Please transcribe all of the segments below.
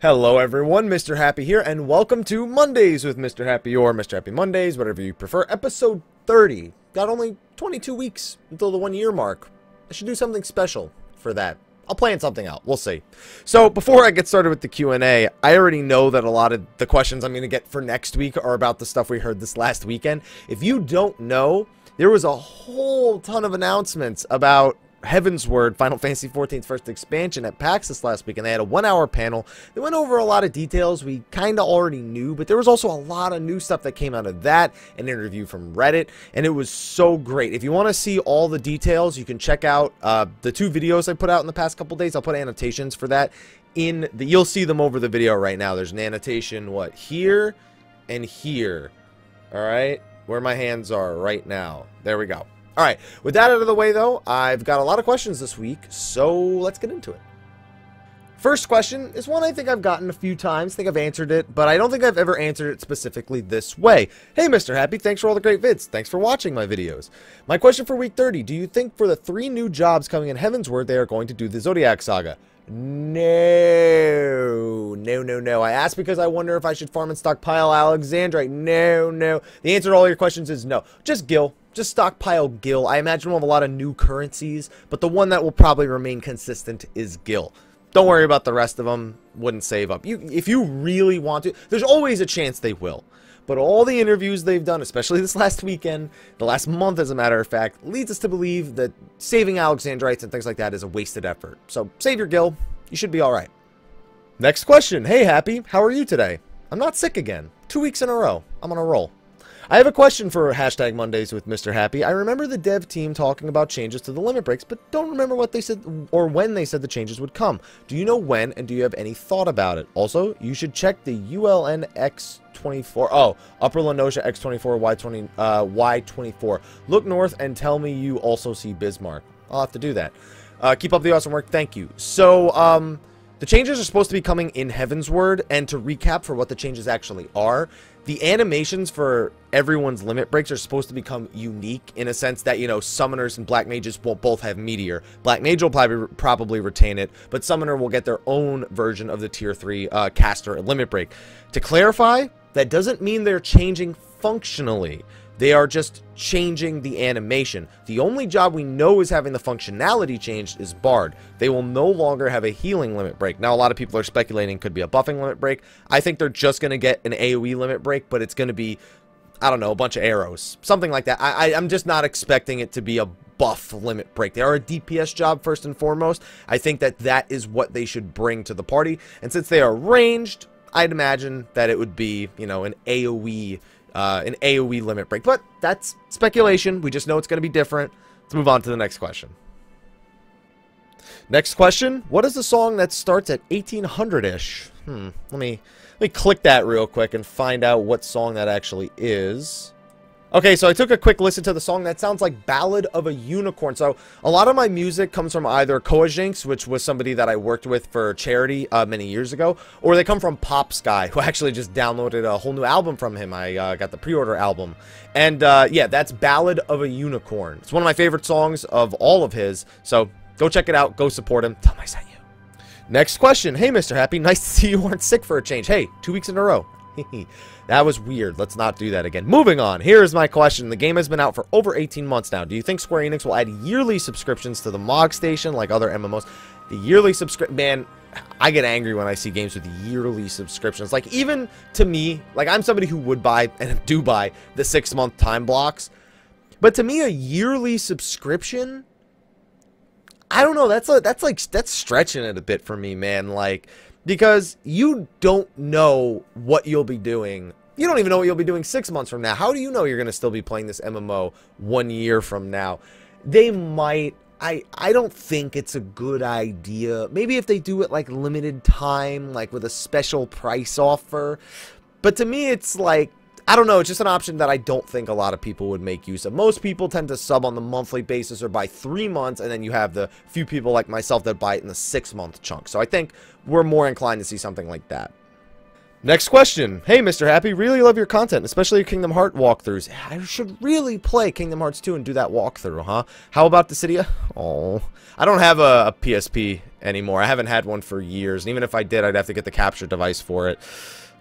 Hello everyone, Mrhappy here, and welcome to Mondays with Mrhappy, or Mrhappy Mondays, whatever you prefer, episode 30. Got only 22 weeks until the 1 year mark. I should do something special for that. I'll plan something out, we'll see. So, before I get started with the Q&A, I already know that a lot of the questions I'm going to get for next week are about the stuff we heard this last weekend. If you don't know, there was a whole ton of announcements about Heavensward, Final Fantasy XIV's first expansion at PAX this last week, and they had a 1-hour panel. They went over a lot of details we kind of already knew, but there was also a lot of new stuff that came out of that, an interview from Reddit, and it was so great. If you want to see all the details, you can check out the 2 videos I put out in the past couple days. I'll put annotations for that in the, you'll see them over the video right now. There's an annotation, what, here and here, all right, where my hands are right now. There we go. All right, with that out of the way, though, I've got a lot of questions this week, so let's get into it. First question is one I think I've gotten a few times. I think I've answered it, but I don't think I've ever answered it specifically this way. Hey, Mrhappy, thanks for all the great vids. Thanks for watching my videos. My question for week 30, do you think for the 3 new jobs coming in Heavensward, they are going to do the Zodiac saga? No. I asked because I wonder if I should farm and stockpile Alexandrite. No. The answer to all your questions is no. Just Gil. Just stockpile Gil. I imagine we'll have a lot of new currencies, but the one that will probably remain consistent is Gil. Don't worry about the rest of them. Wouldn't save up. If you really want to, there's always a chance they will. But all the interviews they've done, especially this last weekend, the last month as a matter of fact, leads us to believe that saving Alexandrites and things like that is a wasted effort. So save your Gil. You should be alright. Next question. Hey, Happy. How are you today? I'm not sick again. 2 weeks in a row. I'm on a roll. I have a question for hashtag Mondays with Mrhappy. I remember the dev team talking about changes to the limit breaks, but don't remember what they said or when they said the changes would come. Do you know when, and do you have any thought about it? Also, you should check the ULN X24. Oh, Upper Lenosha X24 Y24. Look north and tell me you also see Bismarck. I'll have to do that. Keep up the awesome work. Thank you. So, the changes are supposed to be coming in Heavensward, and to recap for what the changes actually are, the animations for everyone's limit breaks are supposed to become unique in a sense that, you know, Summoners and Black Mages won't both have Meteor. Black Mage will probably retain it, but Summoner will get their own version of the Tier 3 caster limit break. To clarify, that doesn't mean they're changing functionally. They are just changing the animation. The only job we know is having the functionality changed is Bard. They will no longer have a healing limit break. Now, a lot of people are speculating it could be a buffing limit break. I think they're just going to get an AoE limit break, but it's going to be, I don't know, a bunch of arrows. Something like that. I'm just not expecting it to be a buff limit break. They are a DPS job first and foremost. I think that that is what they should bring to the party. And since they are ranged, I'd imagine that it would be, you know, an AoE limit break, but that's speculation. We just know it's going to be different. Let's move on to the next question. Next question. What is the song that starts at 1800-ish? Let me click that real quick and find out what song that actually is. Okay, so I took a quick listen to the song. That sounds like Ballad of a Unicorn. So a lot of my music comes from either Koajinx, which was somebody that I worked with for charity many years ago, or they come from Pop Sky, who actually just downloaded a whole new album from him. I got the pre-order album. And yeah, that's Ballad of a Unicorn. It's one of my favorite songs of all of his. So go check it out. Go support him. Tell him I sent you. Next question. Hey, Mrhappy. Nice to see you weren't sick for a change. Hey, 2 weeks in a row. That was weird. Let's not do that again. Moving on. Here's my question. The game has been out for over 18 months now. Do you think Square Enix will add yearly subscriptions to the MOG station like other MMOs? The yearly subscription... Man, I get angry when I see games with yearly subscriptions. Like, even to me, like, I'm somebody who would buy, and do buy, the 6-month time blocks. But to me, a yearly subscription... I don't know. That's stretching it a bit for me, man. Like... Because you don't know what you'll be doing. You don't even know what you'll be doing 6 months from now. How do you know you're going to still be playing this MMO 1 year from now? They might. I don't think it's a good idea. Maybe if they do it like limited time, like with a special price offer. But to me, it's like, I don't know, it's just an option that I don't think a lot of people would make use of. Most people tend to sub on the monthly basis or buy 3 months, and then you have the few people like myself that buy it in the 6-month chunk. So I think we're more inclined to see something like that. Next question. Hey, Mr. Happy, really love your content, especially your Kingdom Hearts walkthroughs. I should really play Kingdom Hearts 2 and do that walkthrough, huh? How about Dissidia? Oh, I don't have a PSP anymore. I haven't had one for years, and even if I did, I'd have to get the capture device for it.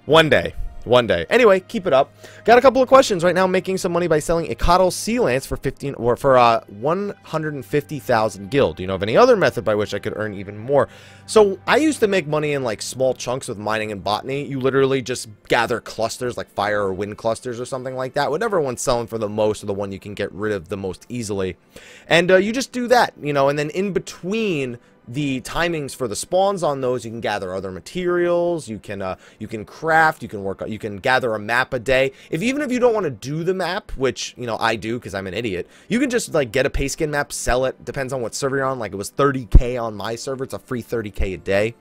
One day. One day. Anyway, keep it up. Got a couple of questions right now. Making some money by selling Icatl Sea Lance for 150,000 gil. Do you know of any other method by which I could earn even more? So I used to make money in like small chunks with mining and botany. You literally just gather clusters like fire or wind clusters or something like that. Whatever one's selling for the most or the one you can get rid of the most easily. And you just do that, you know, and then in between the timings for the spawns on those, you can gather other materials, you can craft, you can gather a map a day. Even if you don't want to do the map, which, you know, I do because I'm an idiot, you can just like get a pay skin map, sell it, depends on what server you're on. Like it was 30k on my server, it's a free 30k a day.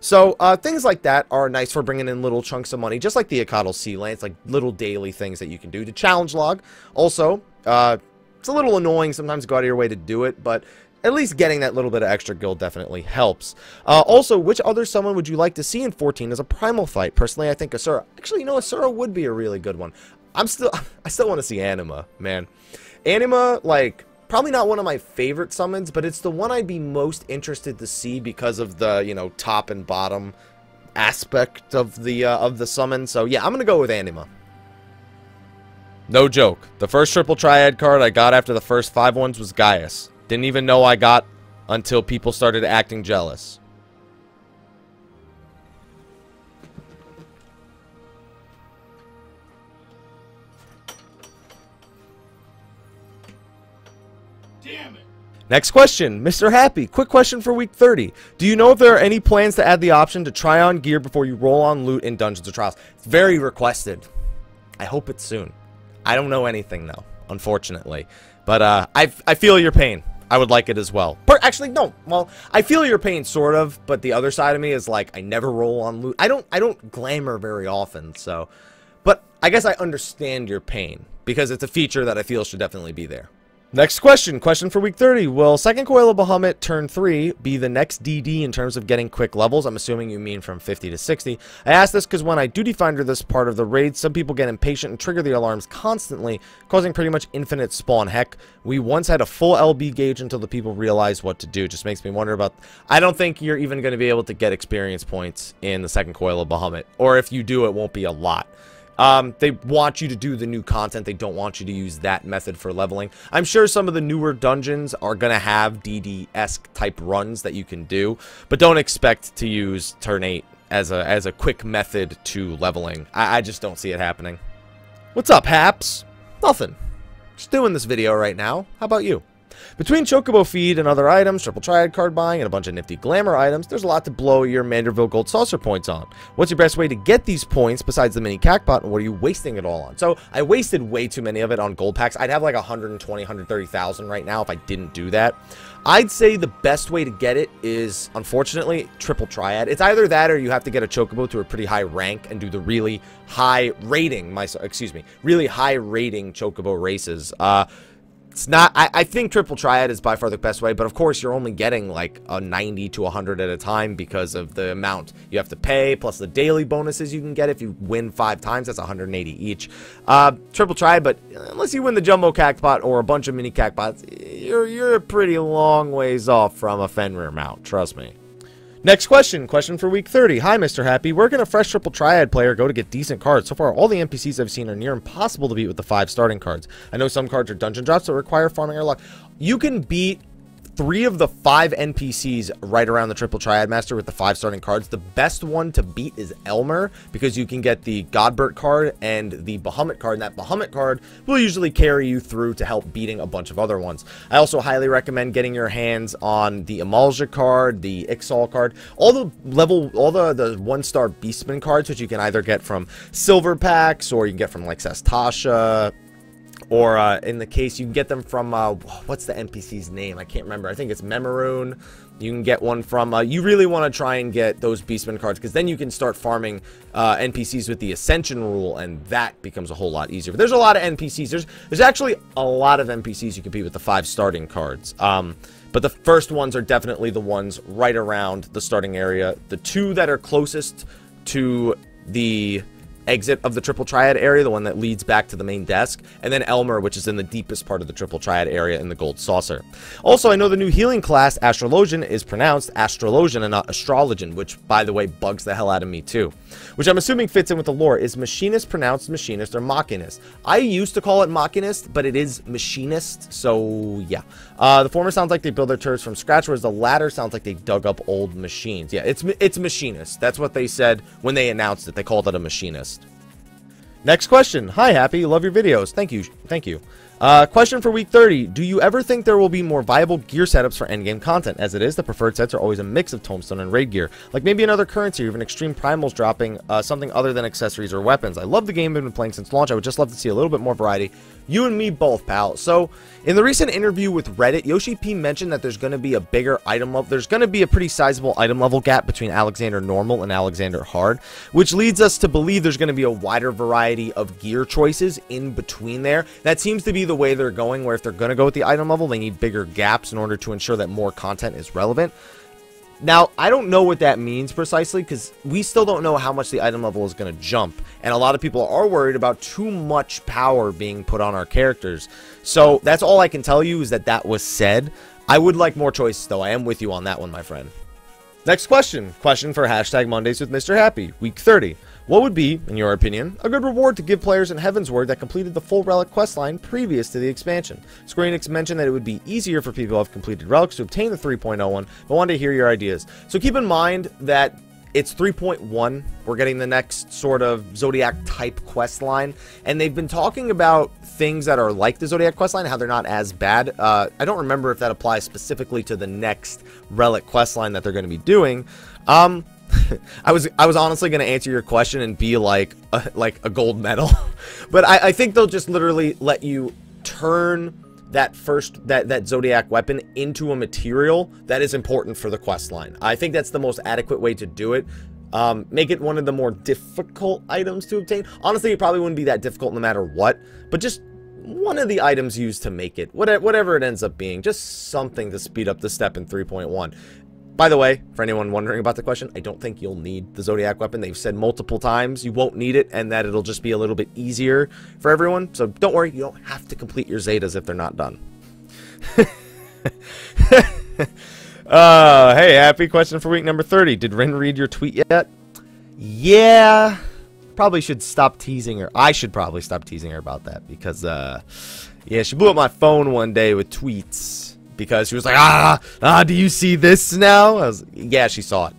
So things like that are nice for bringing in little chunks of money, just like the Icatl Sea Lance, like little daily things that you can do. To challenge log also, it's a little annoying sometimes to go out of your way to do it, but at least getting that little bit of extra gil definitely helps. Also, which other summon would you like to see in 14 as a Primal fight? Personally, I think Asura. Actually, you know, Asura would be a really good one. I still want to see Anima, man. Anima, like, probably not one of my favorite summons, but it's the one I'd be most interested to see because of the, you know, top and bottom aspect of the summon. So yeah, I'm gonna go with Anima. No joke. The first triple triad card I got after the first 5 ones was Gaius. Didn't even know I got until people started acting jealous. Damn it. Next question, Mr. Happy. Quick question for week 30. Do you know if there are any plans to add the option to try on gear before you roll on loot in Dungeons or Trials? It's very requested. I hope it's soon. I don't know anything though, unfortunately. But I feel your pain. I would like it as well. Actually, no. Well, I feel your pain, sort of, but the other side of me is like, I never roll on loot. I don't glamour very often, so. But I guess I understand your pain, because it's a feature that I feel should definitely be there. Next question. Question for week 30. Will second Coil of Bahamut turn 3 be the next DD in terms of getting quick levels? I'm assuming you mean from 50 to 60. I ask this because when I duty finder this part of the raid, some people get impatient and trigger the alarms constantly, causing pretty much infinite spawn. Heck, we once had a full LB gauge until the people realized what to do. Just makes me wonder about... I don't think you're even going to be able to get experience points in the second Coil of Bahamut. Or if you do, it won't be a lot. They want you to do the new content. They don't want you to use that method for leveling. I'm sure some of the newer dungeons are going to have DD-esque type runs that you can do, but don't expect to use turn 8 as a quick method to leveling. I just don't see it happening. What's up, Haps? Nothing. Just doing this video right now. How about you? Between Chocobo feed and other items, triple triad card buying, and a bunch of nifty glamour items, there's a lot to blow your Manderville Gold Saucer points on. What's your best way to get these points besides the mini Cactbot, and what are you wasting it all on? So, I wasted way too many of it on gold packs. I'd have like 120, 130,000 right now if I didn't do that. I'd say the best way to get it is, unfortunately, triple triad. It's either that or you have to get a Chocobo to a pretty high rank and do the really high rating, really high rating Chocobo races. It's not, I think triple triad is by far the best way, but of course you're only getting like a 90 to 100 at a time because of the amount you have to pay, plus the daily bonuses you can get if you win 5 times, that's 180 each. Triple triad, but unless you win the jumbo Cactbot or a bunch of mini Cactbots, you're a pretty long ways off from a Fenrir mount, trust me. Next question. Question for week 30. Hi, Mr. Happy. Where can a fresh triple triad player go to get decent cards? So far, all the NPCs I've seen are near impossible to beat with the 5 starting cards. I know some cards are dungeon drops that require farming or luck. You can beat 3 of the 5 NPCs right around the triple triad master with the 5 starting cards. The best one to beat is Elmer, because you can get the Godbert card and the Bahamut card, and that Bahamut card will usually carry you through to help beating a bunch of other ones. I also highly recommend getting your hands on the Amalja card, the Ixal card, all the 1-star Beastmen cards, which you can either get from silver packs or you can get from like Sastasha. Or, in the case, you can get them from, what's the NPC's name? I can't remember. I think it's Memoroon. You can get one from, you really want to try and get those Beastmen cards, because then you can start farming NPCs with the Ascension rule, and that becomes a whole lot easier. But there's a lot of NPCs. There's actually a lot of NPCs you can beat with the 5 starting cards. But the first ones are definitely the ones right around the starting area. The 2 that are closest to the exit of the Triple Triad area, the one that leads back to the main desk, and then Elmer, which is in the deepest part of the Triple Triad area in the Gold Saucer. Also, I know the new healing class, Astrologian, is pronounced Astrologian and not Astrologian, which, by the way, bugs the hell out of me too. Which I'm assuming fits in with the lore. Is Machinist pronounced Machinist or Machinist? I used to call it Machinist, but it is Machinist, so yeah. The former sounds like they build their turrets from scratch, whereas the latter sounds like they dug up old machines. Yeah, it's Machinist. That's what they said when they announced it. They called it a Machinist. Next question. Hi, Happy. Love your videos. Thank you. Thank you. Question for week 30. Do you ever think there will be more viable gear setups for endgame content? As it is, the preferred sets are always a mix of tombstone and raid gear. Like maybe another currency or even extreme primals dropping something other than accessories or weapons. I love the game I've been playing since launch. I would just love to see a little bit more variety. You and me both, pal. So, in the recent interview with Reddit, Yoshi P mentioned that there's going to be a bigger item level. There's going to be a pretty sizable item level gap between Alexander Normal and Alexander Hard, which leads us to believe there's going to be a wider variety of gear choices in between there. That seems to be the way they're going, where if they're going to go with the item level, they need bigger gaps in order to ensure that more content is relevant. Now, I don't know what that means precisely, because we still don't know how much the item level is going to jump, and a lot of people are worried about too much power being put on our characters. So that's all I can tell you, is that was said. I would like more choices, though. I am with you on that one, my friend. Next question. Question for hashtag Mondays with Mr. Happy, week 30. What would be, in your opinion, a good reward to give players in Heavensward that completed the full Relic questline previous to the expansion? Square Enix mentioned that it would be easier for people who have completed Relics to obtain the 3.0 one, but wanted to hear your ideas. So keep in mind that it's 3.1. We're getting the next sort of Zodiac type quest line, and they've been talking about things that are like the Zodiac quest line, how they're not as bad. I don't remember if that applies specifically to the next Relic quest line that they're going to be doing. I was honestly going to answer your question and be like a gold medal, but I think they'll just literally let you turn that Zodiac weapon into a material that is important for the quest line. I think that's the most adequate way to do it. Make it one of the more difficult items to obtain. Honestly, it probably wouldn't be that difficult no matter what, but just one of the items used to make it, whatever it ends up being, just something to speed up the step in 3.1. By the way, for anyone wondering about the question, I don't think you'll need the Zodiac weapon. They've said multiple times you won't need it, and that it'll just be a little bit easier for everyone. So don't worry, you don't have to complete your Zetas if they're not done. Hey, Happy. Question for week number 30. Did Rin read your tweet yet? Yeah. Probably should stop teasing her. I should probably stop teasing her about that because, yeah, she blew up my phone one day with tweets. Because she was like, do you see this now? Yeah, she saw it.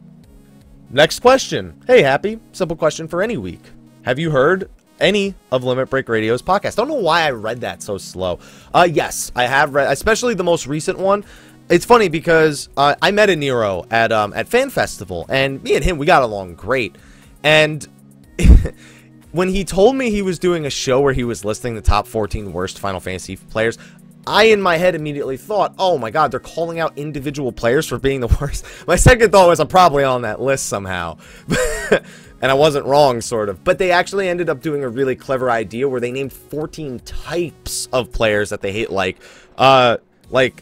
Next question. Hey, Happy. Simple question for any week. Have you heard any of Limit Break Radio's podcast? Don't know why I read that so slow. Yes, I have read, especially the most recent one. It's funny because I met a Nero at Fan Festival, and me and him, we got along great. And when he told me he was doing a show where he was listing the top 14 worst Final Fantasy players, I, in my head, immediately thought, oh my god, they're calling out individual players for being the worst. My second thought was I'm probably on that list somehow. And I wasn't wrong, sort of. But they actually ended up doing a really clever idea where they named 14 types of players that they hate, like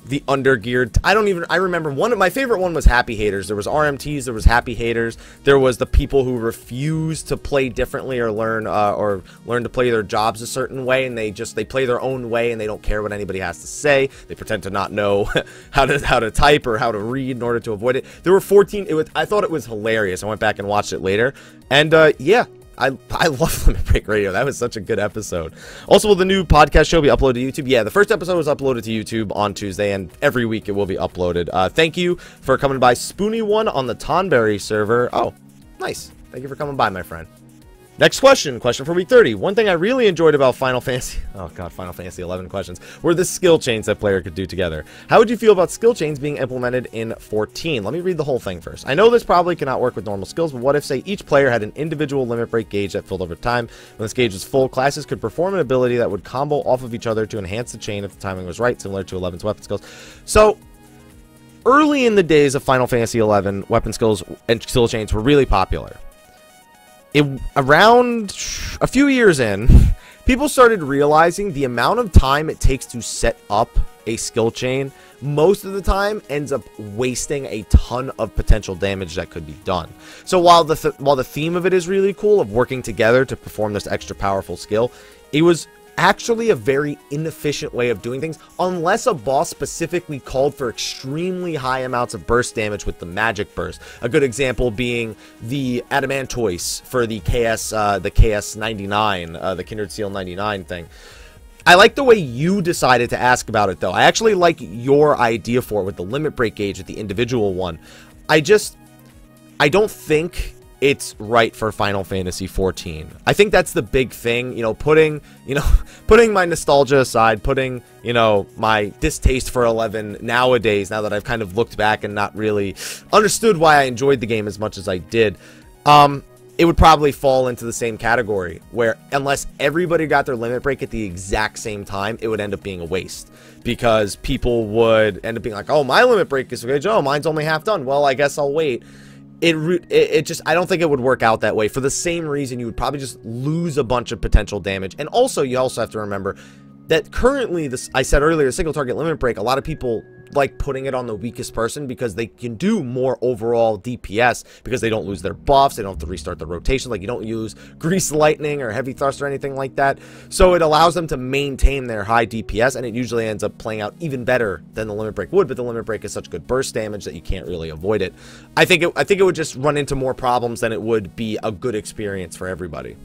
the undergeared. I remember one of my favorite one was happy haters. There was RMTs, there was happy haters, there was the people who refuse to play differently or learn to play their jobs a certain way, and they play their own way and they don't care what anybody has to say. They pretend to not know how to type or how to read in order to avoid it. There were 14. I thought it was hilarious. I went back and watched it later, and yeah, I love Limit Break Radio. That was such a good episode. Also, will the new podcast show be uploaded to YouTube? Yeah, the first episode was uploaded to YouTube on Tuesday, and every week it will be uploaded. Thank you for coming by, Spoony1 on the Tonberry server. Oh, nice. Thank you for coming by, my friend. Next question. Question for week 30. One thing I really enjoyed about Final Fantasy... Oh, God, Final Fantasy 11 questions. Were the skill chains that player could do together. How would you feel about skill chains being implemented in 14? Let me read the whole thing first. I know this probably cannot work with normal skills, but what if, say, each player had an individual limit break gauge that filled over time? When this gauge was full, classes could perform an ability that would combo off of each other to enhance the chain if the timing was right, similar to 11's weapon skills. So... early in the days of Final Fantasy 11, weapon skills and skill chains were really popular. Around a few years in, people started realizing the amount of time it takes to set up a skill chain most of the time ends up wasting a ton of potential damage that could be done. So while the theme of it is really cool, of working together to perform this extra powerful skill, it was actually a very inefficient way of doing things, unless a boss specifically called for extremely high amounts of burst damage with the magic burst. A good example being the Adamantoise for the KS 99, the Kindred Seal 99 thing. I like the way you decided to ask about it, though. I actually like your idea for it with the limit break gauge with the individual one. I don't think it's right for Final Fantasy 14. I think that's the big thing, putting my nostalgia aside, putting, my distaste for 11 nowadays, now that I've kind of looked back and not really understood why I enjoyed the game as much as I did. It would probably fall into the same category, where unless everybody got their limit break at the exact same time, it would end up being a waste, because people would end up being like, oh, my limit break is good, oh, mine's only half done, well, I guess I'll wait. It just, I don't think it would work out that way. For the same reason, you would probably just lose a bunch of potential damage. And also, you also have to remember that currently, I said earlier, single target limit break, a lot of people like putting it on the weakest person because they can do more overall DPS, because they don't lose their buffs, they don't have to restart the rotation, like you don't use grease lightning or heavy thrust or anything like that. So it allows them to maintain their high DPS, and it usually ends up playing out even better than the limit break would, but the limit break is such good burst damage that you can't really avoid it. I think it would just run into more problems than it would be a good experience for everybody.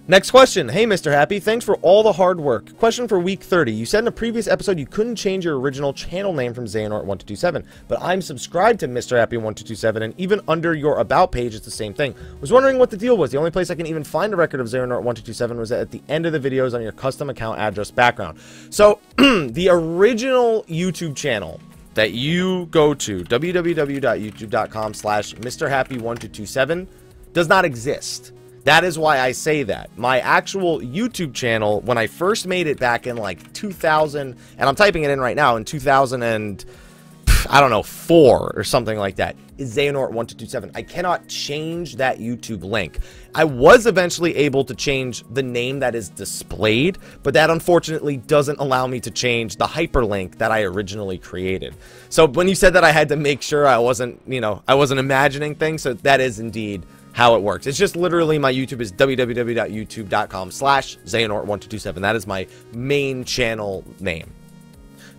Next question. Hey, Mr. Happy, thanks for all the hard work. Question for week 30. You said in a previous episode you couldn't change your original channel name from Xehanort1227, but I'm subscribed to Mr. Happy1227, and even under your About page, it's the same thing. Was wondering what the deal was. The only place I can even find a record of Xehanort1227 was at the end of the videos on your custom account address background. So, the original YouTube channel that you go to, www.youtube.com/MrHappy1227, does not exist. That is why I say that. My actual YouTube channel, when I first made it back in like 2000, and I'm typing it in right now, in 2000 and, I don't know, 4 or something like that, is Xehanort1227. I cannot change that YouTube link. I was eventually able to change the name that is displayed, but that unfortunately doesn't allow me to change the hyperlink that I originally created. So when you said that, I had to make sure I wasn't, I wasn't imagining things, so that is indeed how it works. It's just literally, my YouTube is www.youtube.com/Xehanort1227. That is my main channel name.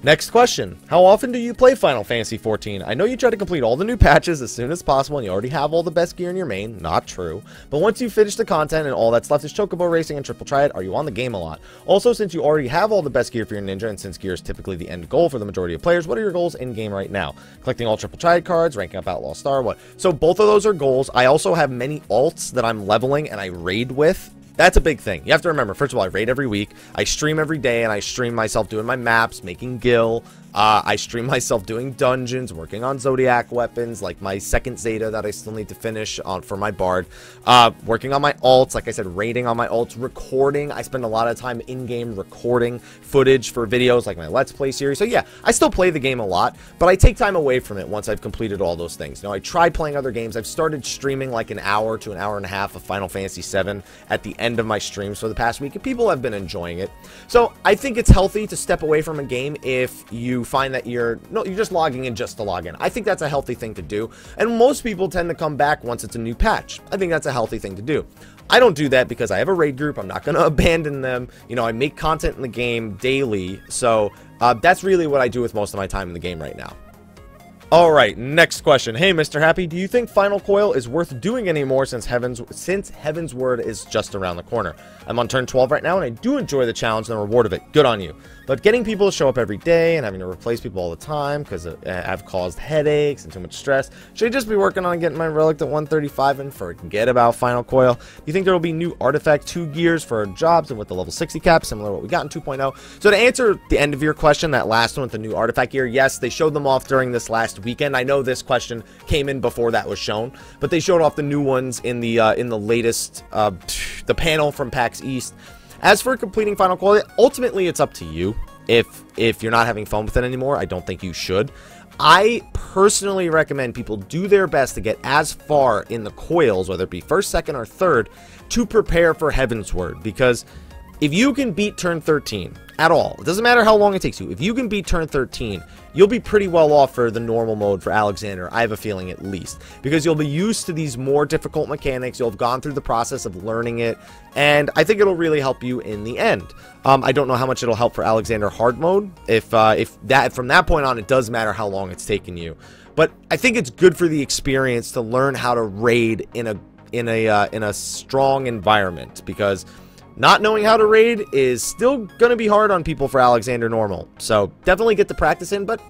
Next question. How often do you play Final Fantasy 14? I know you try to complete all the new patches as soon as possible and you already have all the best gear in your main. Not true. But once you finish the content and all that's left is Chocobo Racing and Triple Triad, are you on the game a lot? Also, since you already have all the best gear for your ninja, and since gear is typically the end goal for the majority of players, what are your goals in game right now? Collecting all Triple Triad cards, ranking up Outlaw Star, what? So both of those are goals. I also have many alts that I'm leveling and I raid with. That's a big thing. You have to remember, first of all, I raid every week. I stream every day, and I stream myself doing my maps, making Gil. I stream myself doing dungeons, working on Zodiac weapons, like my second Zeta that I still need to finish on for my Bard. Working on my alts, like I said, raiding on my alts, recording. I spend a lot of time in-game recording footage for videos like my Let's Play series. So yeah, I still play the game a lot, but I take time away from it once I've completed all those things. I tried playing other games. I've started streaming like an hour to an hour and a half of Final Fantasy VII at the end of my streams for the past week, and people have been enjoying it. So I think it's healthy to step away from a game if you find that you're just logging in just to log in. I think that's a healthy thing to do, and most people tend to come back once it's a new patch. I think that's a healthy thing to do. I don't do that because I have a raid group. I'm not going to abandon them. I make content in the game daily, so that's really what I do with most of my time in the game right now. Alright, next question. Hey, Mr. Happy, do you think Final Coil is worth doing anymore since Heaven's Word is just around the corner? I'm on turn 12 right now, and I do enjoy the challenge and the reward of it. Good on you. But getting people to show up every day and having to replace people all the time because I've caused headaches and too much stress. Should I just be working on getting my Relic to 135 and forget about Final Coil? Do you think there will be new Artifact 2 gears for jobs and with the level 60 cap, similar to what we got in 2.0? So to answer the end of your question, that last one with the new Artifact gear, yes, they showed them off during this last weekend. I know this question came in before that was shown, but they showed off the new ones in the latest the panel from PAX East. As for completing Final Coil, ultimately it's up to you. If you're not having fun with it anymore, I don't think you should. I personally recommend people do their best to get as far in the coils, whether it be first, second, or third, to prepare for Heaven's Word, because if you can beat turn 13 at all, it doesn't matter how long it takes you, if you can beat turn 13, you'll be pretty well off for the normal mode for Alexander, I have a feeling at least. Because you'll be used to these more difficult mechanics, you'll have gone through the process of learning it, and I think it'll really help you in the end. I don't know how much it'll help for Alexander hard mode, if that from that point on it does matter how long it's taken you. But I think it's good for the experience to learn how to raid in a strong environment, because not knowing how to raid is still going to be hard on people for Alexander normal. So definitely get the practice in, but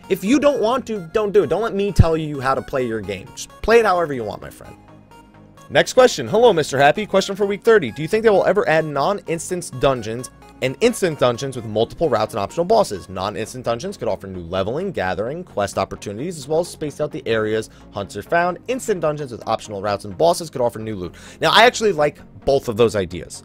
if you don't want to, don't do it. Don't let me tell you how to play your game. Just play it however you want, my friend. Next question. Hello, Mr. Happy. Question for week 30. Do you think they will ever add non-instance dungeons and instant dungeons with multiple routes and optional bosses? Non-instant dungeons could offer new leveling, gathering, quest opportunities, as well as space out the areas hunts are found. Instant dungeons with optional routes and bosses could offer new loot. Now, I actually like both of those ideas.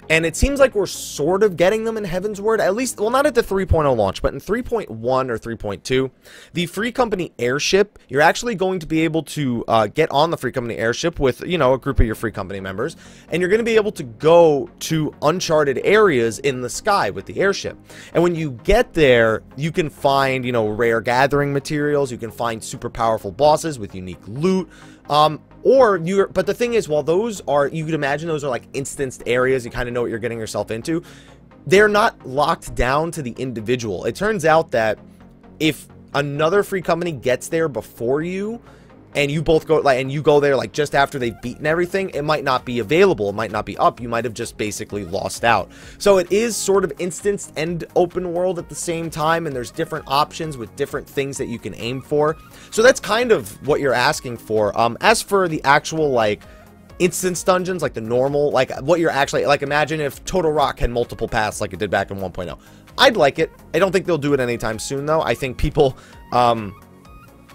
And it seems like we're sort of getting them in Heaven's Word, at least, well, not at the 3.0 launch, but in 3.1 or 3.2, the Free Company Airship, you're actually going to be able to get on the Free Company Airship with, you know, a group of your Free Company members, and you're going to be able to go to uncharted areas in the sky with the airship. And when you get there, you can find, you know, rare gathering materials, you can find super powerful bosses with unique loot, but the thing is, while those are, you could imagine those are like instanced areas, you kind of know what you're getting yourself into, they're not locked down to the individual. It turns out that if another Free Company gets there before you, and you both go, like, and you go there like just after they've beaten everything, it might not be available, it might not be up, you might have just basically lost out. So it is sort of instanced and open world at the same time, and there's different options with different things that you can aim for. So that's kind of what you're asking for. As for the actual, like, instance dungeons, like the normal, like what you're actually, like, imagine if Total Rock had multiple paths like it did back in 1.0. I'd like it. I don't think they'll do it anytime soon, though. I think people,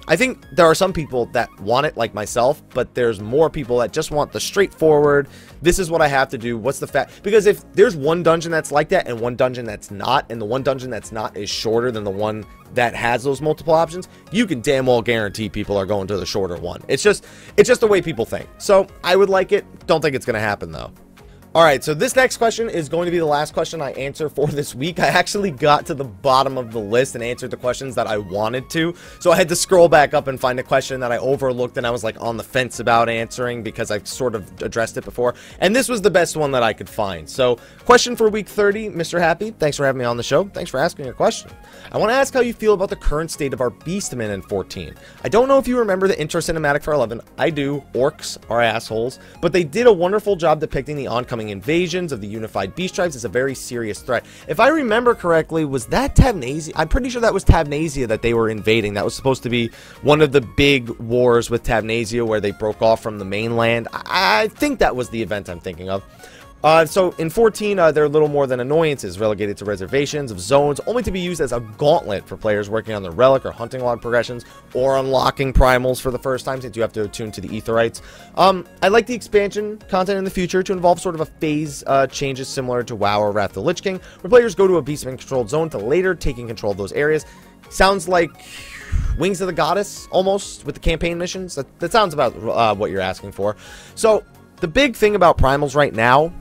I think there are some people that want it, like myself, but there's more people that just want the straightforward, this is what I have to do, what's the fact, because if there's one dungeon that's like that and one dungeon that's not, and the one dungeon that's not is shorter than the one that has those multiple options, you can damn well guarantee people are going to the shorter one. It's just the way people think. So I would like it. Don't think it's going to happen, though. Alright, so this next question is going to be the last question I answer for this week. I actually got to the bottom of the list and answered the questions that I wanted to, so I had to scroll back up and find a question that I overlooked and I was like on the fence about answering because I've sort of addressed it before, and this was the best one that I could find. So, question for week 30, Mr. Happy, thanks for having me on the show, thanks for asking your question. I want to ask how you feel about the current state of our Beastmen in 14. I don't know if you remember the intro cinematic for 11, I do, orcs are assholes, but they did a wonderful job depicting the oncoming invasions of the unified beast tribes as a very serious threat. If I remember correctly, was that Tabnasia? I'm pretty sure that was Tabnasia that they were invading. That was supposed to be one of the big wars with Tabnasia where they broke off from the mainland. I think that was the event I'm thinking of. So in 14, they're little more than annoyances, relegated to reservations of zones, only to be used as a gauntlet for players working on the Relic or hunting log progressions, or unlocking primals for the first time, since you have to attune to the Aetherites. I like the expansion content in the future to involve sort of a phase changes similar to WoW or Wrath of the Lich King, where players go to a Beastman controlled zone to later taking control of those areas. Sounds like Wings of the Goddess, almost, with the campaign missions. That sounds about what you're asking for. So, the big thing about primals right now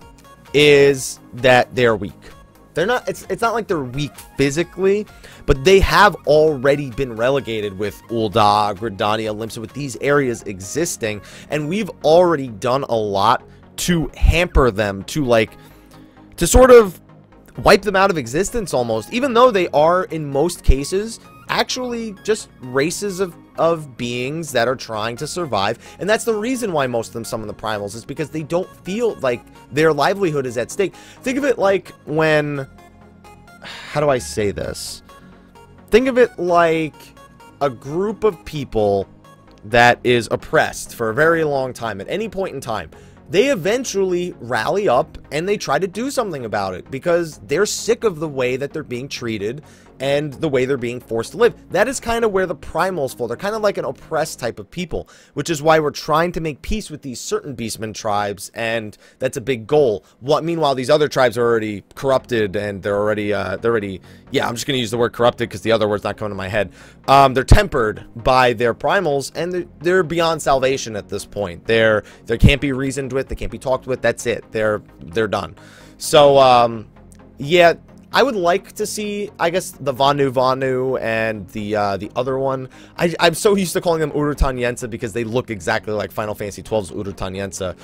is that they're weak. They're not, it's not like they're weak physically, but they have already been relegated with Ul'dah, Gridania, Limsa, with these areas existing, and we've already done a lot to hamper them, to sort of wipe them out of existence almost, even though they are, in most cases, actually just races of beings that are trying to survive, and that's the reason why most of them summon the primals, is because they don't feel like their livelihood is at stake. Think of it like when, how do I say this? Think of it like a group of people that is oppressed for a very long time. At any point in time, they eventually rally up and they try to do something about it because they're sick of the way that they're being treated and the way they're being forced to live. That is kind of where the Primals fall. They're kind of like an oppressed type of people, which is why we're trying to make peace with these certain Beastmen tribes, and that's a big goal. Meanwhile, these other tribes are already corrupted, and they're already, yeah, I'm just going to use the word corrupted because the other word's not coming to my head. They're tempered by their Primals, and they're beyond salvation at this point. They can't be reasoned with, they can't be talked with, that's it. They're done. So, yeah, I would like to see, I guess, the Vanu and the other one. I'm so used to calling them Urutanyensa because they look exactly like Final Fantasy XII's Urutanyensa.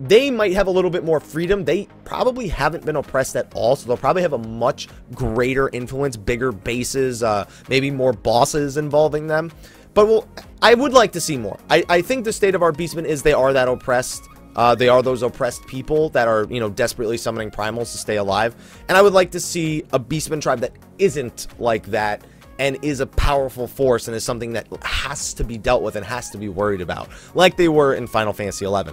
They might have a little bit more freedom. They probably haven't been oppressed at all, so they'll probably have a much greater influence, bigger bases, maybe more bosses involving them. But I would like to see more. I think the state of our Beastmen is they are that oppressed. They are those oppressed people that are, you know, desperately summoning primals to stay alive. And I would like to see a Beastman tribe that isn't like that and is a powerful force and is something that has to be dealt with and has to be worried about, like they were in Final Fantasy XI.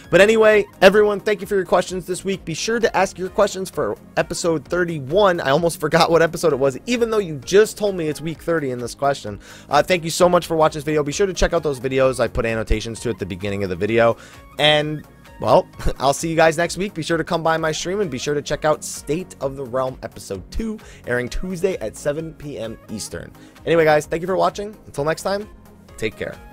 But anyway, everyone, thank you for your questions this week. Be sure to ask your questions for episode 31. I almost forgot what episode it was, even though you just told me it's week 30 in this question. Thank you so much for watching this video. Be sure to check out those videos. I put annotations to at the beginning of the video. And, well, I'll see you guys next week. Be sure to come by my stream and be sure to check out State of the Realm episode 2, airing Tuesday at 7 p.m. Eastern. Anyway, guys, thank you for watching. Until next time, take care.